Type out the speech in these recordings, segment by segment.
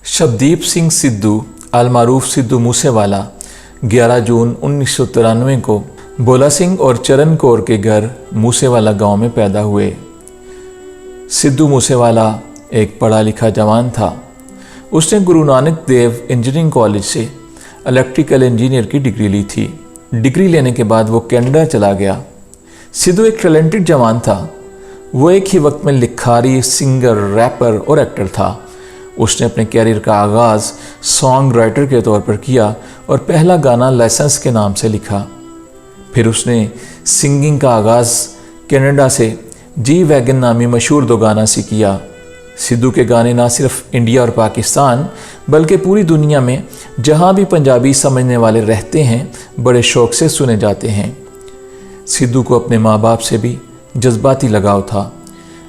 शबदीप सिंह सिद्धू अलमारूफ सिद्धू मूसेवाला 11 जून 1993 को भोला सिंह और चरण कौर के घर मूसेवाला गांव में पैदा हुए। सिद्धू मूसेवाला एक पढ़ा लिखा जवान था। उसने गुरु नानक देव इंजीनियरिंग कॉलेज से इलेक्ट्रिकल इंजीनियर की डिग्री ली थी। डिग्री लेने के बाद वो कनाडा चला गया। सिद्धू एक टैलेंटेड जवान था। वो एक ही वक्त में लिखारी, सिंगर, रैपर और एक्टर था। उसने अपने कैरियर का आगाज़ सॉन्ग राइटर के तौर पर किया और पहला गाना लाइसेंस के नाम से लिखा। फिर उसने सिंगिंग का आगाज़ कनाडा से जी वैगन नामी मशहूर दो गाना से किया। सिद्धू के गाने ना सिर्फ इंडिया और पाकिस्तान बल्कि पूरी दुनिया में जहाँ भी पंजाबी समझने वाले रहते हैं बड़े शौक़ से सुने जाते हैं। सिद्धू को अपने माँ बाप से भी जज्बाती लगाव था।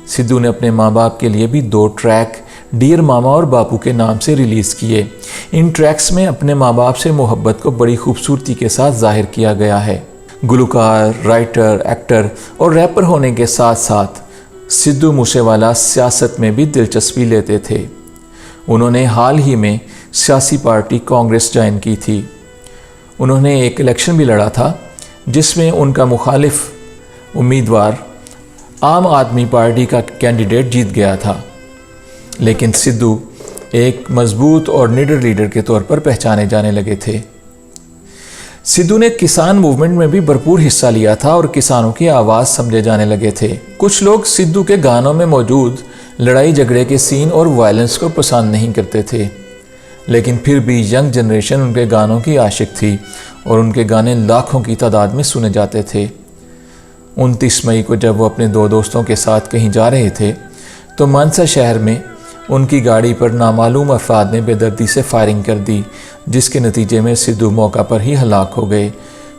सिद्धू ने अपने माँ बाप के लिए भी 2 ट्रैक डियर मामा और बापू के नाम से रिलीज़ किए। इन ट्रैक्स में अपने माँ बाप से मोहब्बत को बड़ी खूबसूरती के साथ जाहिर किया गया है। गुलकार, राइटर, एक्टर और रैपर होने के साथ साथ सिद्धू मूसेवाला सियासत में भी दिलचस्पी लेते थे। उन्होंने हाल ही में सियासी पार्टी कांग्रेस ज्वाइन की थी। उन्होंने एक इलेक्शन भी लड़ा था जिसमें उनका मुखालिफ उम्मीदवार आम आदमी पार्टी का कैंडिडेट जीत गया था। लेकिन सिद्धू एक मजबूत और निडर लीडर के तौर पर पहचाने जाने लगे थे। सिद्धू ने किसान मूवमेंट में भी भरपूर हिस्सा लिया था और किसानों की आवाज़ समझे जाने लगे थे। कुछ लोग सिद्धू के गानों में मौजूद लड़ाई झगड़े के सीन और वायलेंस को पसंद नहीं करते थे, लेकिन फिर भी यंग जनरेशन उनके गानों की आशिक थी और उनके गाने लाखों की तादाद में सुने जाते थे। 29 मई को जब वो अपने 2 दोस्तों के साथ कहीं जा रहे थे तो मानसा शहर में उनकी गाड़ी पर नामालूम अफराद ने बेदर्दी से फायरिंग कर दी, जिसके नतीजे में सिद्धू मौका पर ही हलाक हो गए।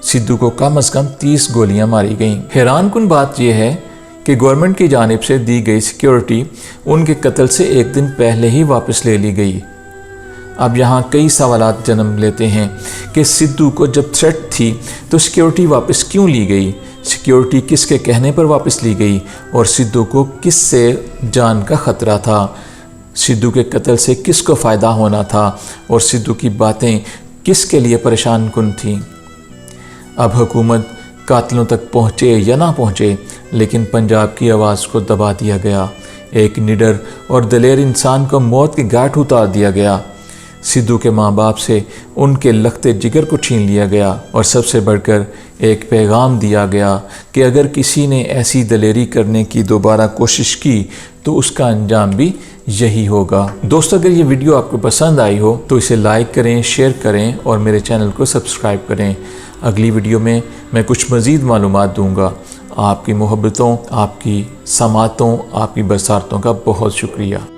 सिद्धू को कम से कम 30 गोलियां मारी गईं। हैरानकुन बात यह है कि गवर्नमेंट की जानिब से दी गई सिक्योरिटी उनके कत्ल से एक दिन पहले ही वापस ले ली गई। अब यहाँ कई सवालात जन्म लेते हैं कि सिद्धू को जब थ्रेट थी तो सिक्योरिटी वापस क्यों ली गई, सिक्योरिटी किसके कहने पर वापस ली गई और सिद्धू को किससे जान का ख़तरा था, सिद्धू के कत्ल से किसको फ़ायदा होना था और सिद्धू की बातें किसके लिए परेशान कुन थीं। अब हुकूमत कातिलों तक पहुँचे या ना पहुँचे, लेकिन पंजाब की आवाज़ को दबा दिया गया। एक निडर और दलेर इंसान को मौत के घाट उतार दिया गया। सिद्धू के माँ बाप से उनके लखते जिगर को छीन लिया गया और सबसे बढ़कर एक पैगाम दिया गया कि अगर किसी ने ऐसी दलेरी करने की दोबारा कोशिश की तो उसका अंजाम भी यही होगा। दोस्तों, अगर ये वीडियो आपको पसंद आई हो तो इसे लाइक करें, शेयर करें और मेरे चैनल को सब्सक्राइब करें। अगली वीडियो में मैं कुछ मज़ीद मालूमात दूँगा। आपकी मोहब्बतों, आपकी समातों, आपकी बसारतों का बहुत शुक्रिया।